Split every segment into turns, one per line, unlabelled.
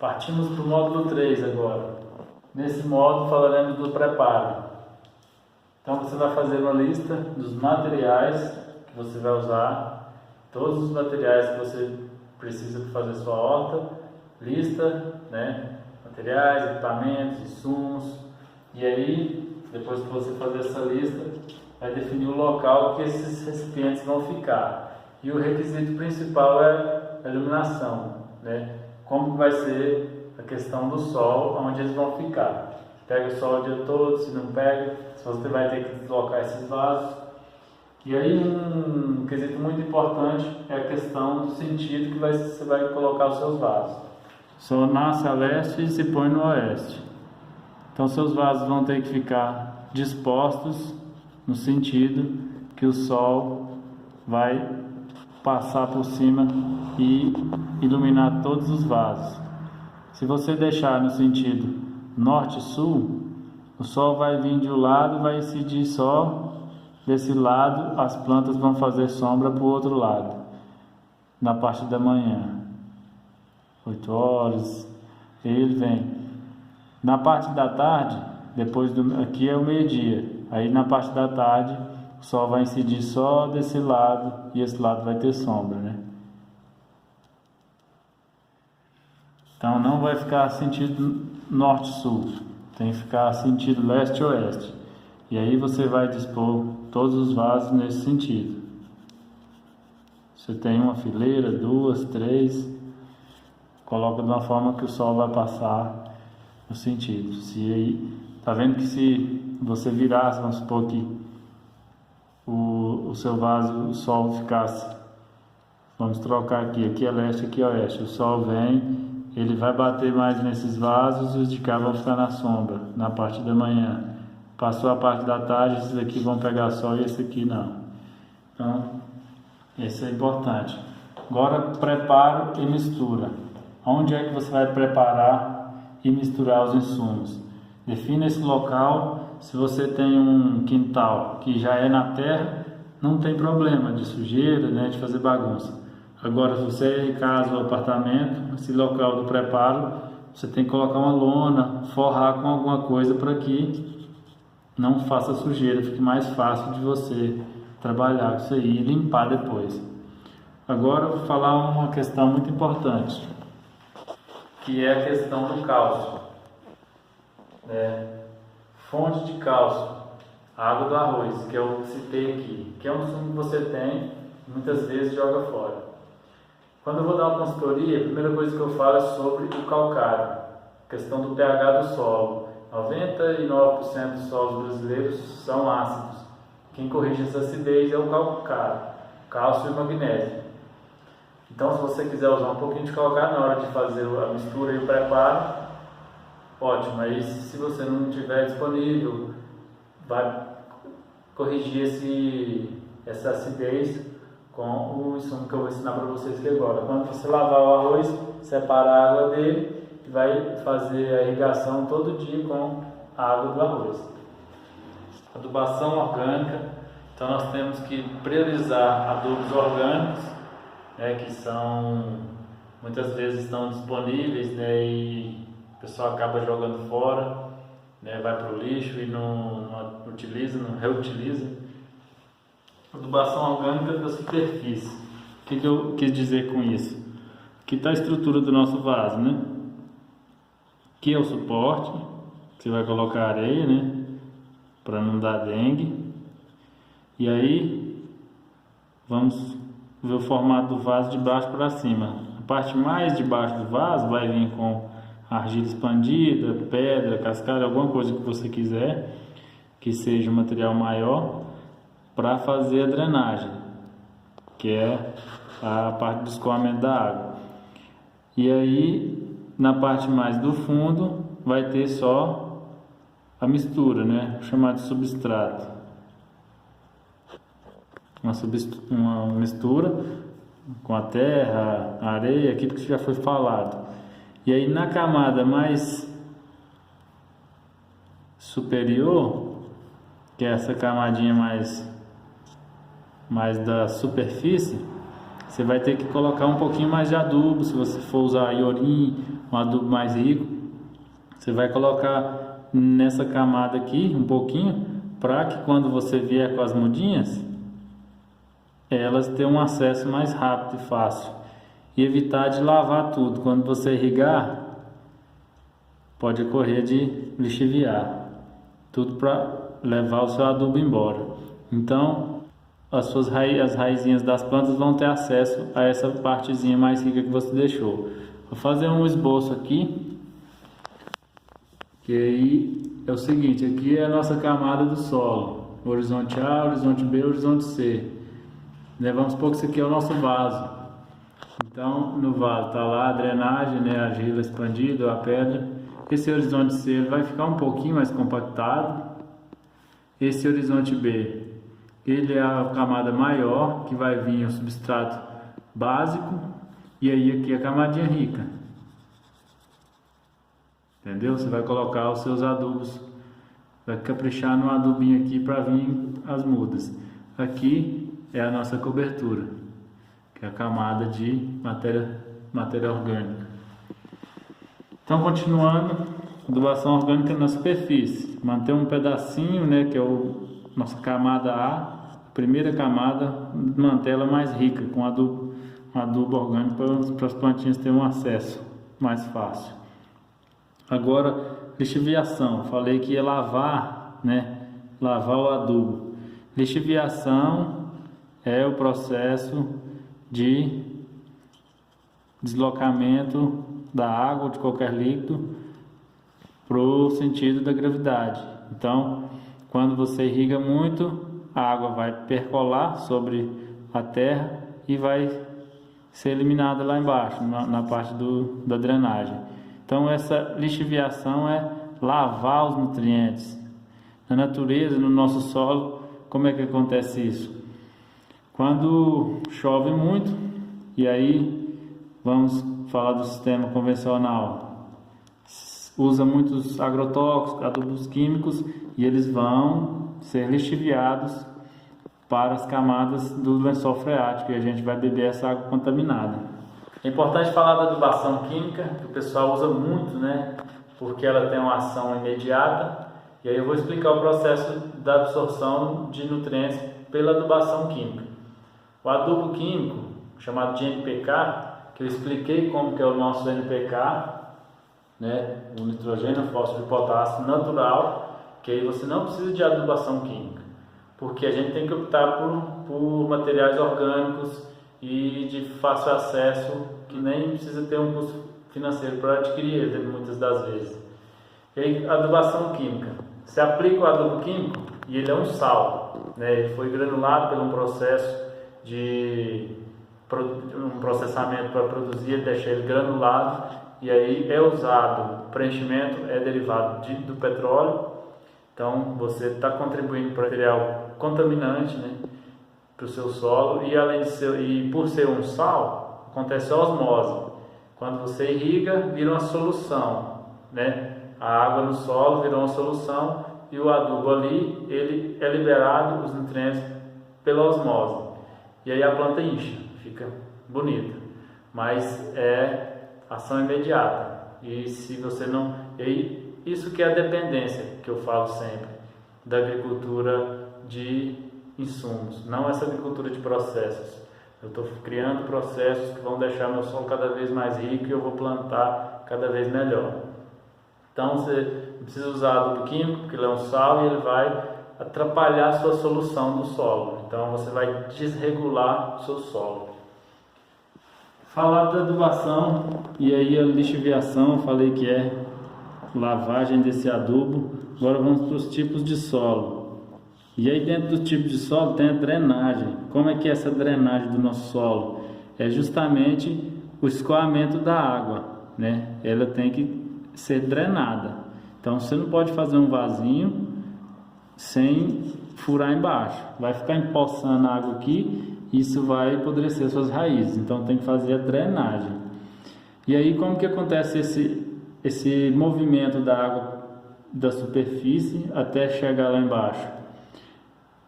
Partimos para o módulo 3 agora. Nesse módulo falaremos do preparo. Então você vai fazer uma lista dos materiais que você vai usar, todos os materiais que você precisa para fazer sua horta, lista, né? Materiais, equipamentos, insumos. E aí, depois que você fazer essa lista, vai definir o local que esses recipientes vão ficar. E o requisito principal é a iluminação, né? Como vai ser a questão do sol, onde eles vão ficar. Pega o sol o dia todo, se não pega, se você vai ter que deslocar esses vasos. E aí um quesito muito importante é a questão do sentido que você vai colocar os seus vasos. O sol nasce a leste e se põe no oeste. Então seus vasos vão ter que ficar dispostos no sentido que o sol vai passar por cima e iluminar todos os vasos. Se você deixar no sentido norte-sul, o sol vai vir de um lado e vai incidir só desse lado, as plantas vão fazer sombra para o outro lado, na parte da manhã, 8 horas, ele vem. Na parte da tarde, aqui é o meio-dia, aí na parte da tarde, o sol vai incidir só desse lado e esse lado vai ter sombra, né? Então não vai ficar sentido norte-sul, tem que ficar sentido leste-oeste. E aí você vai dispor todos os vasos nesse sentido. Você tem uma fileira, 2, 3, coloca de uma forma que o sol vai passar no sentido. Se aí, tá vendo que se você virasse, vamos supor que o seu vaso, o sol ficasse, vamos trocar aqui é leste, aqui é oeste, o sol vem, ele vai bater mais nesses vasos e os de cá vão ficar na sombra, na parte da manhã. Passou a parte da tarde, esses aqui vão pegar sol e esse aqui não. Então, esse é importante. Agora, preparo e mistura. Onde é que você vai preparar e misturar os insumos? Defina esse local. Se você tem um quintal que já é na terra, não tem problema de sujeira, né, de fazer bagunça. Agora, se você é em casa ou apartamento, esse local do preparo, você tem que colocar uma lona, forrar com alguma coisa para que não faça sujeira, fique mais fácil de você trabalhar com isso aí e limpar depois. Agora eu vou falar uma questão muito importante, que é a questão do cálcio. Fonte de cálcio, a água do arroz, que eu citei aqui, que é um sumo que você tem e muitas vezes joga fora. Quando eu vou dar uma consultoria, a primeira coisa que eu falo é sobre o calcário, questão do pH do solo. 99% dos solos brasileiros são ácidos. Quem corrige essa acidez é o calcário, cálcio e magnésio. Então, se você quiser usar um pouquinho de calcário na hora de fazer a mistura e o preparo, ótimo. Aí, se você não tiver disponível, vai corrigir essa acidez com o insumo que eu vou ensinar para vocês aqui agora. Quando você lavar o arroz, separa a água dele e vai fazer a irrigação todo dia com a água do arroz. Adubação orgânica. Então nós temos que priorizar adubos orgânicos, né, que muitas vezes estão disponíveis, né, e o pessoal acaba jogando fora, né, vai para o lixo e não utiliza, não reutiliza. Adubação orgânica da superfície. O que eu quis dizer com isso? Aqui está a estrutura do nosso vaso, né? Aqui é o suporte, que você vai colocar areia, né? Para não dar dengue. E aí, vamos ver o formato do vaso de baixo para cima. A parte mais de baixo do vaso vai vir com argila expandida, pedra, cascalho, alguma coisa que você quiser, que seja um material maior, para fazer a drenagem, que é a parte do escoamento da água. E aí, na parte mais do fundo, vai ter só a mistura, né? Chamado de substrato. Uma mistura com a terra, a areia, aquilo que já foi falado. E aí, na camada mais superior, que é essa camadinha mais da superfície, você vai ter que colocar um pouquinho mais de adubo. Se você for usar iorim, um adubo mais rico, você vai colocar nessa camada aqui um pouquinho, para que quando você vier com as mudinhas, elas tenham um acesso mais rápido e fácil. E evitar de lavar tudo. Quando você irrigar, pode ocorrer de lixiviar. Tudo para levar o seu adubo embora. Então, as raizinhas das plantas vão ter acesso a essa partezinha mais rica que você deixou. Vou fazer um esboço aqui. Que aí é o seguinte, aqui é a nossa camada do solo. Horizonte A, horizonte B, horizonte C. Vamos supor que isso aqui é o nosso vaso. Então, no vaso está lá a drenagem, né, a argila expandida, a pedra. Esse horizonte C ele vai ficar um pouquinho mais compactado. Esse horizonte B, ele é a camada maior, que vai vir o substrato básico. E aí aqui a camadinha rica. Entendeu? Você vai colocar os seus adubos. Vai caprichar no adubinho aqui para vir as mudas. Aqui é a nossa cobertura, que é a camada de matéria orgânica. Então, continuando, adubação orgânica na superfície. Manter um pedacinho, né, que é a nossa camada A, primeira camada, manter ela mais rica, com adubo orgânico, para as plantinhas terem um acesso mais fácil. Agora, lixiviação. Falei que ia lavar, né, lavar o adubo. Lixiviação é o processo de deslocamento da água ou de qualquer líquido para o sentido da gravidade. Então, quando você irriga muito, a água vai percolar sobre a terra e vai ser eliminada lá embaixo, na parte da drenagem. Então, essa lixiviação é lavar os nutrientes. Na natureza, no nosso solo, como é que acontece isso? Quando chove muito, e aí vamos falar do sistema convencional, usa muitos agrotóxicos, adubos químicos, e eles vão ser lixiviados para as camadas do lençol freático, e a gente vai beber essa água contaminada. É importante falar da adubação química, que o pessoal usa muito, né? Porque ela tem uma ação imediata, e aí eu vou explicar o processo da absorção de nutrientes pela adubação química. O adubo químico, chamado de NPK, que eu expliquei como que é o nosso NPK, né? O nitrogênio, fósforo e potássio natural, que aí você não precisa de adubação química, porque a gente tem que optar por materiais orgânicos e de fácil acesso, que nem precisa ter um custo financeiro para adquirir ele, muitas das vezes. E aí, adubação química. Você aplica o adubo químico e ele é um sal, né? Ele foi granulado por um processo um processamento para produzir, deixar ele granulado, e aí é usado, o preenchimento é derivado do petróleo. Então você está contribuindo para material contaminante, né, para o seu solo, e além de ser, e por ser um sal, acontece a osmose. Quando você irriga, vira uma solução, né? A água no solo virou uma solução e o adubo ali, ele é liberado, os nutrientes, pela osmose. E aí a planta incha, fica bonita, mas é ação imediata. E se você não... E aí, isso que é a dependência, que eu falo sempre, da agricultura de insumos, não essa agricultura de processos. Eu estou criando processos que vão deixar meu solo cada vez mais rico e eu vou plantar cada vez melhor. Então você precisa usar adubo químico, porque ele é um sal e ele vai atrapalhar a sua solução do solo. Então você vai desregular o seu solo. Falar da adubação, e aí a lixiviação, eu falei que é lavagem desse adubo. Agora vamos para os tipos de solo. E aí dentro dos tipos de solo tem a drenagem. Como é que é essa drenagem do nosso solo? É justamente o escoamento da água, né? Ela tem que ser drenada. Então você não pode fazer um vasinho sem furar embaixo. Vai ficar empoçando a água aqui, isso vai apodrecer suas raízes. Então tem que fazer a drenagem. E aí como que acontece esse movimento da água da superfície até chegar lá embaixo?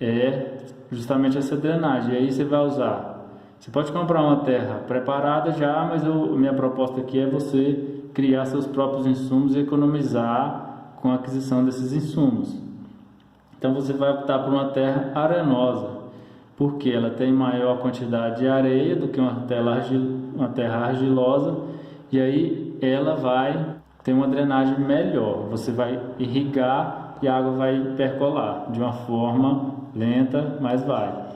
É justamente essa drenagem. E aí você vai usar Você pode comprar uma terra preparada já, mas minha proposta aqui é você criar seus próprios insumos e economizar com a aquisição desses insumos. Então você vai optar por uma terra arenosa, porque ela tem maior quantidade de areia do que uma terra argilosa, e aí ela vai ter uma drenagem melhor. Você vai irrigar e a água vai percolar de uma forma lenta, mas vai.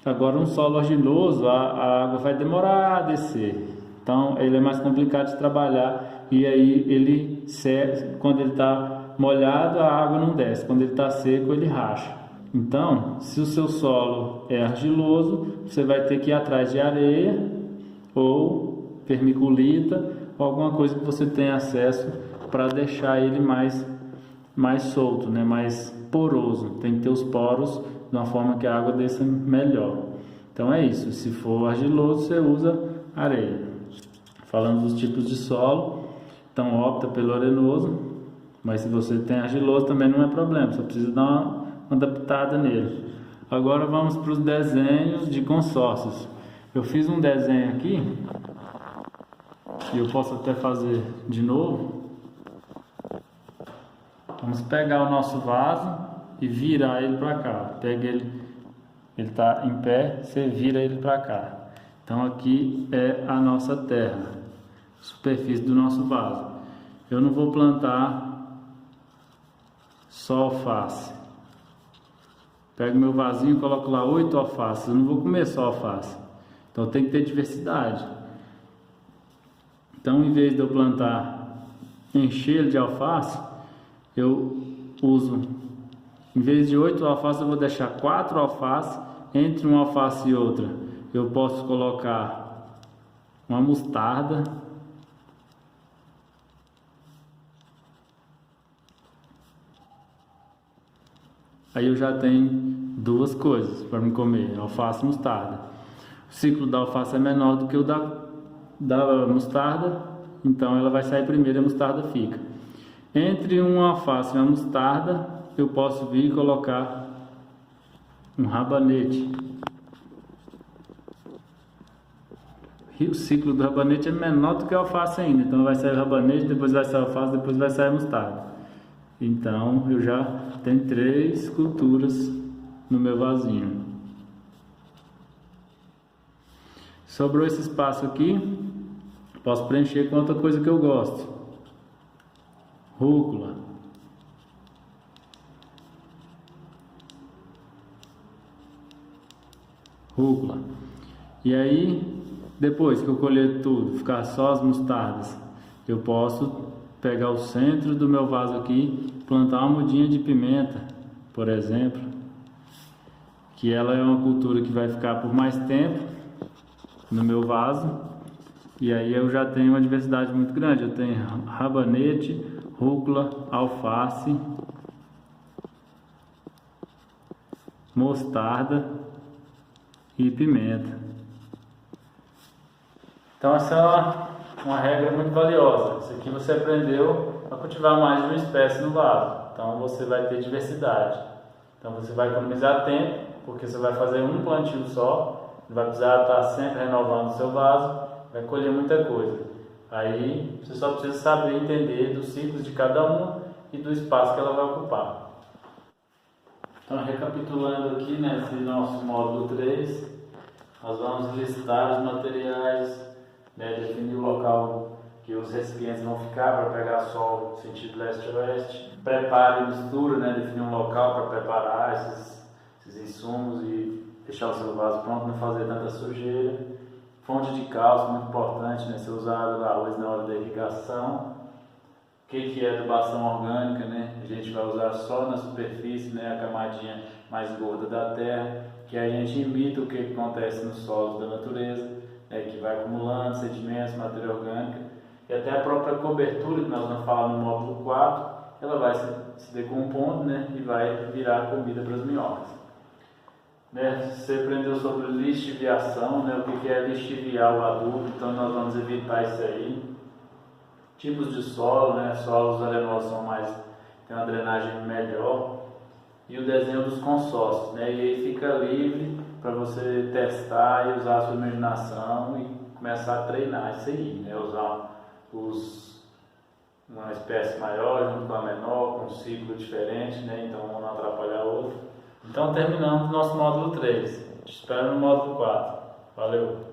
Agora um solo argiloso, a água vai demorar a descer, então ele é mais complicado de trabalhar, e aí quando ele está molhado a água não desce, quando ele está seco ele racha. Então, se o seu solo é argiloso, você vai ter que ir atrás de areia ou vermiculita, ou alguma coisa que você tenha acesso para deixar ele mais solto, né? Mais poroso. Tem que ter os poros de uma forma que a água desça melhor. Então é isso, se for argiloso você usa areia. Falando dos tipos de solo, então opta pelo arenoso, mas se você tem argiloso também não é problema, só precisa dar uma adaptada nele. Agora vamos para os desenhos de consórcios. Eu fiz um desenho aqui, e eu posso até fazer de novo. Vamos pegar o nosso vaso e virar ele para cá. Pega ele está em pé, você vira ele para cá. Então aqui é a nossa terra, superfície do nosso vaso. Eu não vou plantar só alface. Pego meu vasinho e coloco lá 8 alfaces. Eu não vou comer só alface, então tem que ter diversidade. Então, em vez de eu plantar, encher ele de alface, eu uso, em vez de 8 alfaces, eu vou deixar 4 alfaces. Entre uma alface e outra, eu posso colocar uma mostarda. Aí eu já tenho 2 coisas para me comer, alface e mostarda. O ciclo da alface é menor do que o da mostarda, então ela vai sair primeiro e a mostarda fica. Entre uma alface e uma mostarda, eu posso vir e colocar um rabanete. E o ciclo do rabanete é menor do que a alface ainda, então vai sair o rabanete, depois vai sair a alface, depois vai sair a mostarda. Então eu já tenho 3 culturas no meu vasinho. Sobrou esse espaço aqui, posso preencher com outra coisa que eu gosto. Rúcula. Rúcula. E aí, depois que eu colher tudo, ficar só as mostardas, eu posso pegar o centro do meu vaso aqui, plantar uma mudinha de pimenta, por exemplo, que ela é uma cultura que vai ficar por mais tempo no meu vaso, e aí eu já tenho uma diversidade muito grande. Eu tenho rabanete, rúcula, alface, mostarda e pimenta. Então essa é uma regra muito valiosa. Isso aqui você aprendeu a cultivar mais de uma espécie no vaso. Então você vai ter diversidade. Então você vai economizar tempo, porque você vai fazer um plantio só, não vai precisar estar sempre renovando o seu vaso, vai colher muita coisa. Aí você só precisa saber entender dos ciclos de cada uma e do espaço que ela vai ocupar. Então, recapitulando aqui nesse nosso módulo 3, nós vamos listar os materiais, né, definir o local que os recipientes vão ficar para pegar sol sentido leste-oeste, preparo e mistura, né, definir um local para preparar esses insumos e deixar o seu vaso pronto, não fazer tanta sujeira. Fonte de cálcio, muito importante, né, você usar água da arroz na hora da irrigação. O que é adubação orgânica, né? A gente vai usar só na superfície, né, a camadinha mais gorda da terra, que aí a gente imita o que acontece nos solos da natureza, né, que vai acumulando sedimentos, matéria orgânica, e até a própria cobertura, que nós vamos falar no módulo 4, ela vai se decompondo, né, e vai virar comida para as minhocas. Né, você aprendeu sobre lixiviação, né, o que é lixiviar o adubo, então nós vamos evitar isso aí. Tipos de solo, né? Solos arenosos tem uma drenagem melhor, e o desenho dos consórcios, né? E aí fica livre para você testar e usar a sua imaginação e começar a treinar isso aí, né? Usar uma espécie maior junto com a menor, com um ciclo diferente, né? Então um não atrapalhar o outro. Então terminamos o nosso módulo 3. Te espero no módulo 4. Valeu!